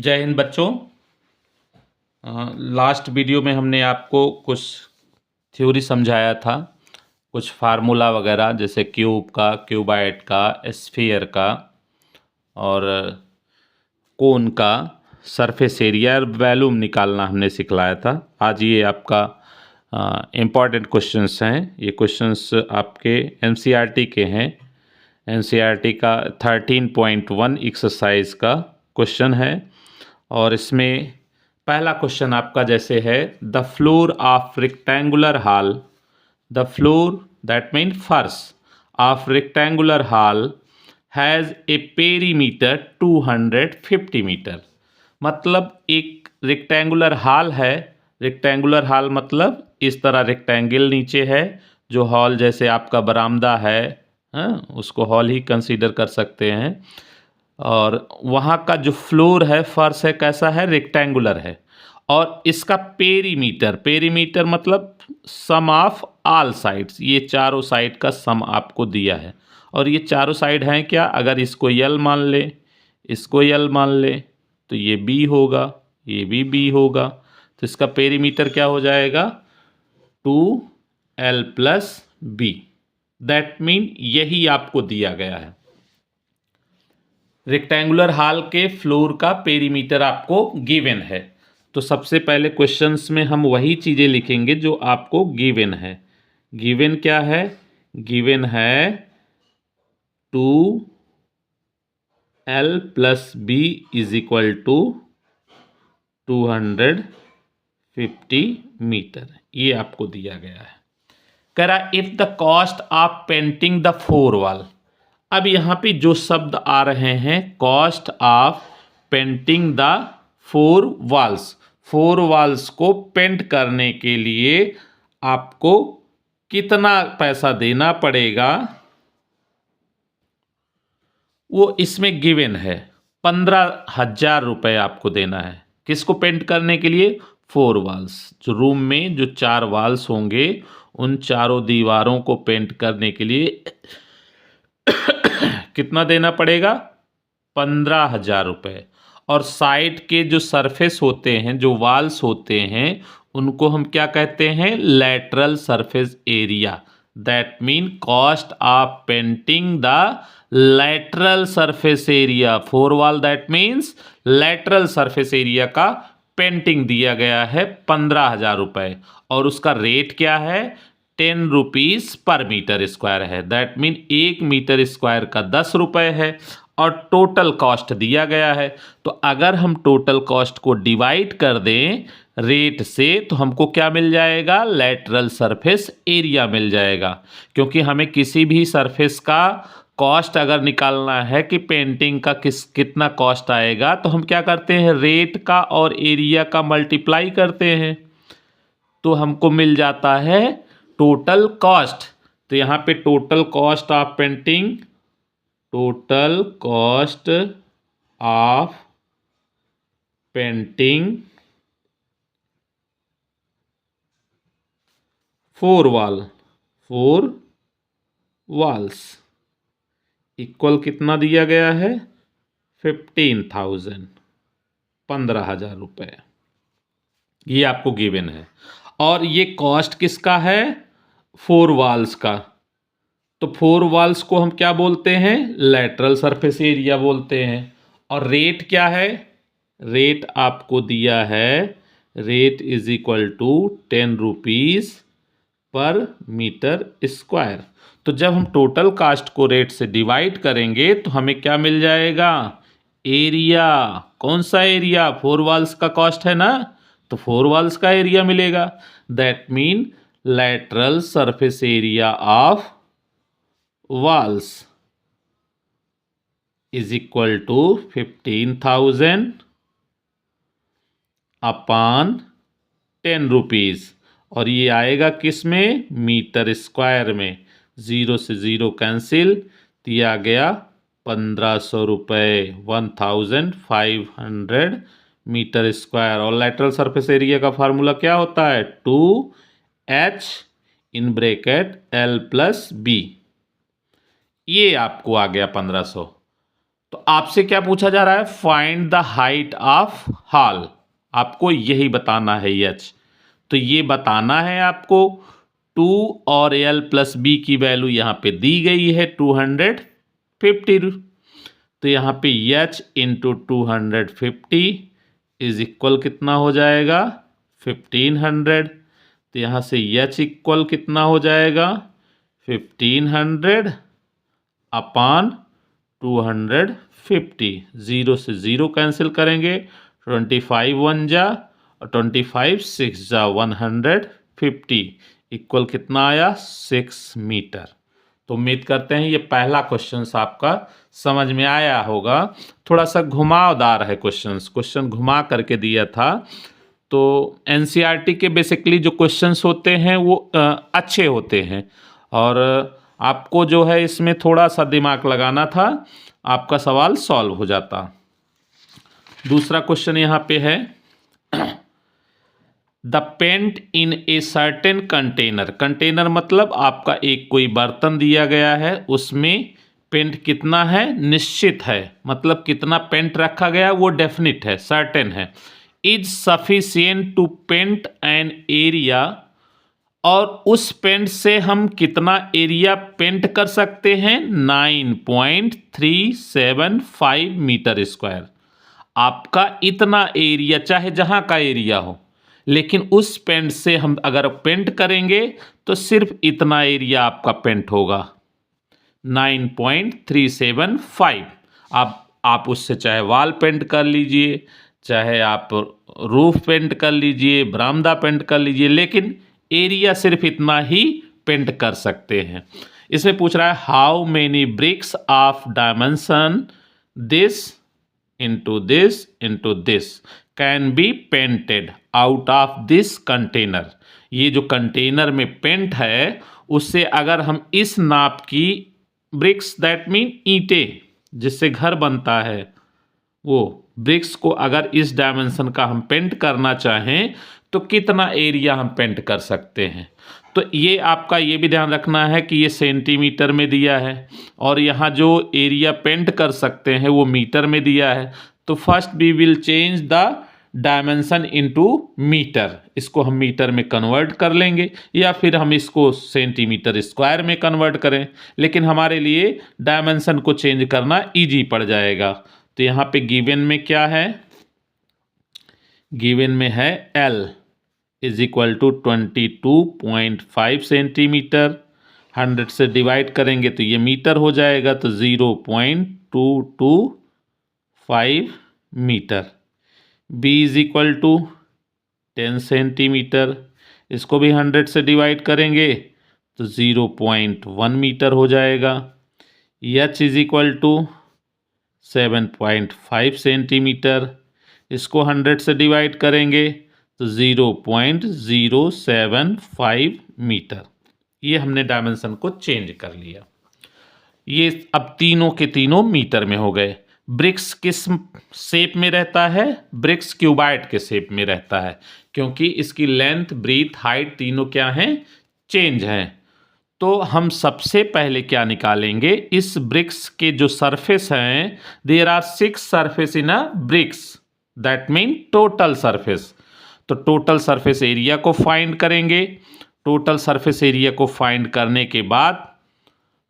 जय हिंद बच्चों। Last video में हमने आपको कुछ थ्योरी समझाया था, कुछ फार्मूला वगैरह, जैसे क्यूब का, क्यूबाइड का, स्फीयर का और कोन का सरफेस एरिया और वॉल्यूम निकालना हमने सिखलाया था। आज ये आपका इम्पॉर्टेंट क्वेश्चंस हैं। ये क्वेश्चंस आपके एनसीईआरटी के हैं। एनसीईआरटी का 13.1 एक्सरसाइज का क्वेश्चन है और इसमें पहला क्वेश्चन आपका जैसे है, the floor of rectangular hall, the floor that mean फर्श of rectangular hall has a perimeter 250 metre. मतलब एक रेक्टेंगुलर हॉल है। रेक्टेंगुलर हॉल मतलब इस तरह रेक्टेंगल नीचे है, जो हॉल जैसे आपका बरामदा है, उसको हॉल ही कंसीडर कर सकते हैं। और वहाँ का जो फ्लोर है, फर्श है, कैसा है? रेक्टेंगुलर है। और इसका पेरीमीटर, पेरीमीटर मतलब सम ऑफ ऑल साइड्स, ये चारों साइड का सम आपको दिया है। और ये चारों साइड हैं क्या? अगर इसको यल मान ले, इसको यल मान ले, तो ये बी होगा, ये भी बी होगा। तो इसका पेरीमीटर क्या हो जाएगा? 2l plus B. That mean यही आपको दिया गया है। रेक्टेंगुलर हॉल के फ्लोर का पेरीमीटर आपको गिवन है। तो सबसे पहले क्वेश्चंस में हम वही चीज़ें लिखेंगे जो आपको गिवन है। गिवन क्या है? गिवन है 2l plus b is equal to 250 metre. ये आपको दिया गया है। कह रहा if the cost of painting the four wall. अब यहाँ पे जो शब्द आ रहे हैं, cost of painting the four walls, four walls को पेंट करने के लिए आपको कितना पैसा देना पड़ेगा, वो इसमें गिवन है। 15,000 रुपये आपको देना है। किसको पेंट करने के लिए? Four walls. जो रूम में जो 4 वॉल्स होंगे, उन चारों दीवारों को पेंट करने के लिए कितना देना पड़ेगा? 15,000 रुपये। और साइड के जो सरफेस होते हैं, जो वॉल्स होते हैं, उनको हम क्या कहते हैं? Lateral surface area. That mean cost of painting the lateral surface area four wall, that means lateral surface area का पेंटिंग दिया गया है 15,000 रुपये। और उसका रेट क्या है? 10 रुपीज़ पर मीटर स्क्वायर है। दैट मीन 1 मीटर स्क्वायर का 10 रुपये है। और टोटल कॉस्ट दिया गया है। तो अगर हम टोटल कॉस्ट को डिवाइड कर दें रेट से, तो हमको क्या मिल जाएगा? लैटरल सरफेस एरिया मिल जाएगा। क्योंकि हमें किसी भी सरफेस का कॉस्ट अगर निकालना है कि पेंटिंग का कितना कॉस्ट आएगा, तो हम क्या करते हैं? रेट का और एरिया का मल्टीप्लाई करते हैं, तो हमको मिल जाता है टोटल कॉस्ट। तो यहाँ पे total cost of painting, total cost of painting four walls equal कितना दिया गया है? 15,000, 15,000 रुपये। ये आपको गिवन है। और ये कॉस्ट किसका है? फोर वॉल्स का। तो फोर वॉल्स को हम क्या बोलते हैं? लैटरल सरफेस एरिया बोलते हैं। और रेट क्या है? रेट आपको दिया है, rate is equal to 10 rupees per metre square. तो जब हम टोटल कास्ट को रेट से डिवाइड करेंगे, तो हमें क्या मिल जाएगा? एरिया। कौन सा एरिया? फोर वॉल्स का कॉस्ट है ना, तो फोर वॉल्स का एरिया मिलेगा। That mean lateral surface area of walls is equal to 15,000 upon 10 rupees. और ये आएगा किस में? मीटर स्क्वायर में। 0 से 0 कैंसिल, दिया गया 1,500 रुपये, 1,500 मीटर स्क्वायर। और लैटरल सरफेस एरिया का फार्मूला क्या होता है? 2h in bracket l plus b. ये आपको आ गया 1,500। तो आपसे क्या पूछा जा रहा है, find the height of hall, आपको यही बताना है एच। तो ये बताना है आपको 2 और एल प्लस बी की वैल्यू यहाँ पे दी गई है 250। तो यहाँ पे एच इंटू 250 इज इक्वल कितना हो जाएगा 1500। तो यहाँ से एच इक्वल कितना हो जाएगा 1500 अपान 250। जीरो से जीरो कैंसिल करेंगे, 25 वन जा और 25 6 जा 150 इक्वल कितना आया 6 मीटर। तो उम्मीद करते हैं ये पहला क्वेश्चन आपका समझ में आया होगा। थोड़ा सा घुमावदार है क्वेश्चन घुमा करके दिया था। तो एनसीईआरटी के बेसिकली जो क्वेश्चंस होते हैं वो अच्छे होते हैं, और आपको जो है इसमें थोड़ा सा दिमाग लगाना था, आपका सवाल सॉल्व हो जाता। दूसरा क्वेश्चन यहाँ पे है, the paint in a certain container. Container मतलब आपका एक कोई बर्तन दिया गया है, उसमें पेंट कितना है निश्चित है, मतलब कितना पेंट रखा गया वो डेफिनिट है, सर्टेन है। Is sufficient to paint an area, और उस पेंट से हम कितना एरिया पेंट कर सकते हैं 9.375 मीटर स्क्वायर। आपका इतना एरिया, चाहे जहां का एरिया हो, लेकिन उस पेंट से हम अगर पेंट करेंगे तो सिर्फ इतना एरिया आपका पेंट होगा 9.375। आप उससे चाहे वॉल पेंट कर लीजिए, चाहे आप रूफ पेंट कर लीजिए, बरामदा पेंट कर लीजिए, लेकिन एरिया सिर्फ इतना ही पेंट कर सकते हैं। इसमें पूछ रहा है how many bricks of dimension this into this can be painted out of this container. ये जो कंटेनर में पेंट है उससे अगर हम इस नाप की ब्रिक्स, दैट मीन ईंटें जिससे घर बनता है, वो ब्रिक्स को अगर इस डायमेंशन का हम पेंट करना चाहें तो कितना एरिया हम पेंट कर सकते हैं। तो ये आपका ये भी ध्यान रखना है कि ये सेंटीमीटर में दिया है, और यहाँ जो एरिया पेंट कर सकते हैं वो मीटर में दिया है। तो first we will change the dimension into metre, इसको हम मीटर में कन्वर्ट कर लेंगे, या फिर हम इसको सेंटीमीटर स्क्वायर में कन्वर्ट करें, लेकिन हमारे लिए डायमेंशन को चेंज करना इजी पड़ जाएगा। तो यहाँ पे गिवन में क्या है, गिवन में है L is equal to 22.5 centimetre. 100 से डिवाइड करेंगे तो ये मीटर हो जाएगा, तो 0.225 metre. B is equal to 10 centimetre, इसको भी 100 से डिवाइड करेंगे तो 0.1 मीटर हो जाएगा। H is equal to 7.5 centimetre, इसको 100 से डिवाइड करेंगे तो 0.075 मीटर। ये हमने डायमेंशन को चेंज कर लिया। ये अब तीनों के तीनों मीटर में हो गए। ब्रिक्स किस शेप में रहता है, ब्रिक्स क्यूबाइड के शेप में रहता है, क्योंकि इसकी लेंथ, ब्रीथ, हाइट तीनों क्या हैं, चेंज हैं। तो हम सबसे पहले क्या निकालेंगे, इस ब्रिक्स के जो सरफेस हैं, there are 6 surface in a bricks, that mean total surface. तो टोटल सरफेस एरिया को फाइंड करेंगे। टोटल सरफेस एरिया को फाइंड करने के बाद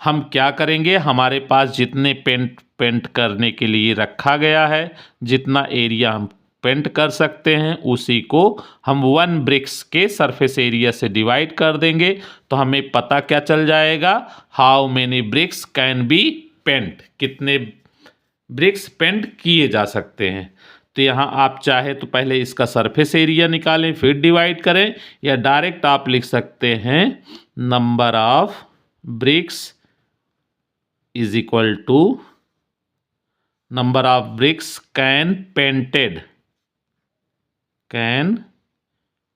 हम क्या करेंगे, हमारे पास जितने पेंट करने के लिए रखा गया है, जितना एरिया हम पेंट कर सकते हैं, उसी को हम 1 ब्रिक्स के सरफेस एरिया से डिवाइड कर देंगे। तो हमें पता क्या चल जाएगा, how many bricks can be paint, कितने ब्रिक्स पेंट किए जा सकते हैं। तो यहाँ आप चाहे तो पहले इसका सरफेस एरिया निकालें फिर डिवाइड करें, या डायरेक्ट आप लिख सकते हैं number of bricks is equal to number of bricks can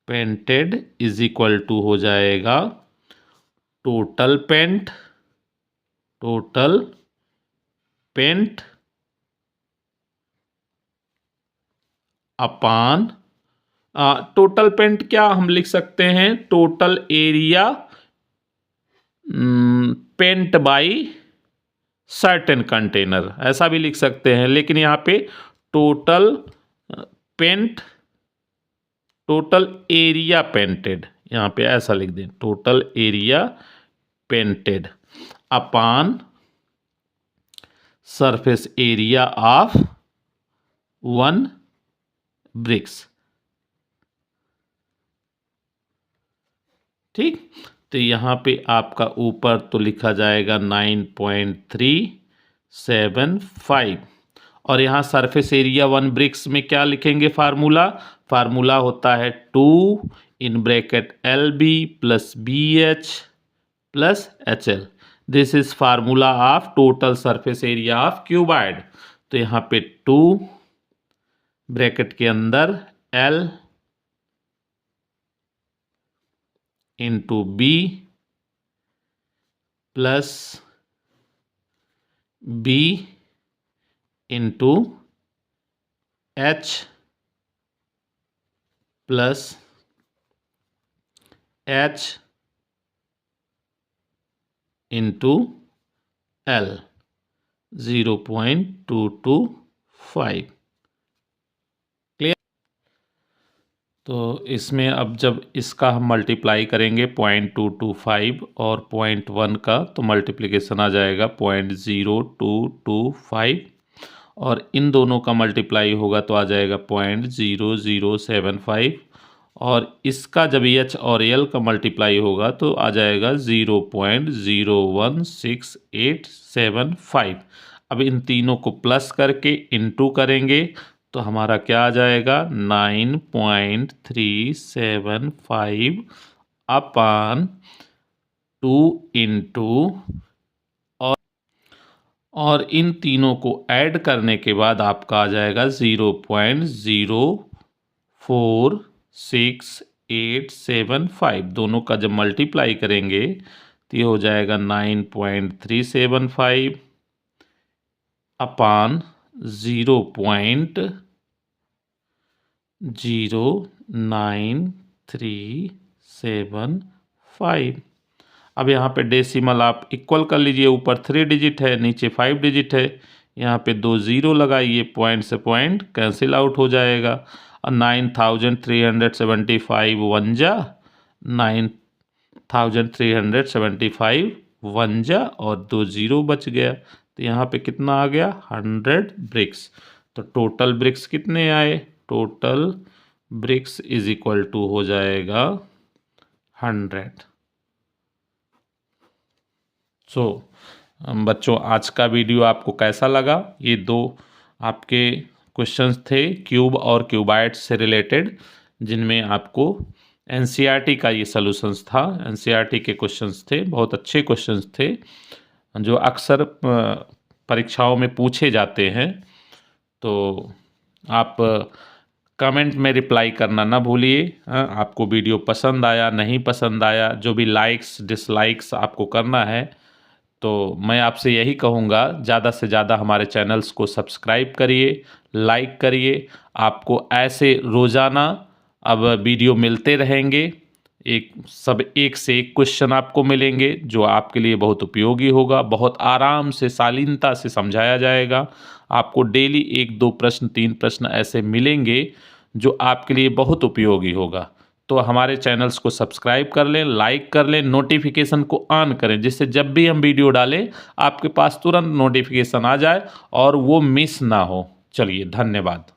painted is equal to हो जाएगा total paint upon total paint क्या हम लिख सकते हैं, total area paint by certain container, ऐसा भी लिख सकते हैं, लेकिन यहाँ पे total paint, total area painted, यहाँ पे ऐसा लिख दें, total area painted upon surface area of one bricks. ठीक, तो यहाँ पे आपका ऊपर तो लिखा जाएगा 9.375, और यहाँ सरफेस एरिया वन ब्रिक्स में क्या लिखेंगे फार्मूला? फार्मूला होता है 2 in bracket LB plus BH plus HL। This is formula of total surface area of cuboid. तो यहाँ पे 2 ब्रैकेट के अंदर L into B plus B into H plus H into L 0.225। Clear? तो इसमें अब जब इसका हम मल्टीप्लाई करेंगे 0.225 और 0.1 का, तो मल्टीप्लिकेशन आ जाएगा 0.0225, और इन दोनों का मल्टीप्लाई होगा तो आ जाएगा 0.0075, और इसका जब H और L का मल्टीप्लाई होगा तो आ जाएगा 0.016875। अब इन तीनों को प्लस करके इनटू करेंगे तो हमारा क्या आ जाएगा 9.375 अपॉन 2 इंटू, और इन तीनों को ऐड करने के बाद आपका आ जाएगा 0.04685। दोनों का जब मल्टीप्लाई करेंगे तो ये हो जाएगा 9.375 अपॉन 0.09375। अब यहाँ पे डेसिमल आप इक्वल कर लीजिए, ऊपर 3 डिजिट है, नीचे 5 डिजिट है, यहाँ पे 2 ज़ीरो लगाइए, पॉइंट से पॉइंट कैंसिल आउट हो जाएगा, और 9375 वन जा 9375 वन जा, और 2 ज़ीरो बच गया, तो यहाँ पे कितना आ गया 100 ब्रिक्स। तो टोटल ब्रिक्स कितने आए? Total bricks is equal to हो जाएगा 100। सो बच्चों, आज का वीडियो आपको कैसा लगा? ये दो आपके क्वेश्चंस थे क्यूब और क्यूबाइड से रिलेटेड, जिनमें आपको एनसीईआरटी का ये सॉल्यूशंस था। एनसीईआरटी के क्वेश्चंस थे, बहुत अच्छे क्वेश्चंस थे जो अक्सर परीक्षाओं में पूछे जाते हैं। तो आप कमेंट में रिप्लाई करना ना भूलिए। आपको वीडियो पसंद आया, नहीं पसंद आया, जो भी लाइक्स डिसलाइक्स आपको करना है, तो मैं आपसे यही कहूँगा ज़्यादा से ज़्यादा हमारे चैनल्स को सब्सक्राइब करिए, लाइक करिए। आपको ऐसे रोज़ाना अब वीडियो मिलते रहेंगे, एक से एक क्वेश्चन आपको मिलेंगे जो आपके लिए बहुत उपयोगी होगा। बहुत आराम से, शालीनता से समझाया जाएगा। आपको डेली 1-2 प्रश्न, 3 प्रश्न ऐसे मिलेंगे जो आपके लिए बहुत उपयोगी होगा। तो हमारे चैनल्स को सब्सक्राइब कर लें, लाइक कर लें, नोटिफिकेशन को ऑन करें, जिससे जब भी हम वीडियो डालें आपके पास तुरंत नोटिफिकेशन आ जाए और वो मिस ना हो। चलिए, धन्यवाद।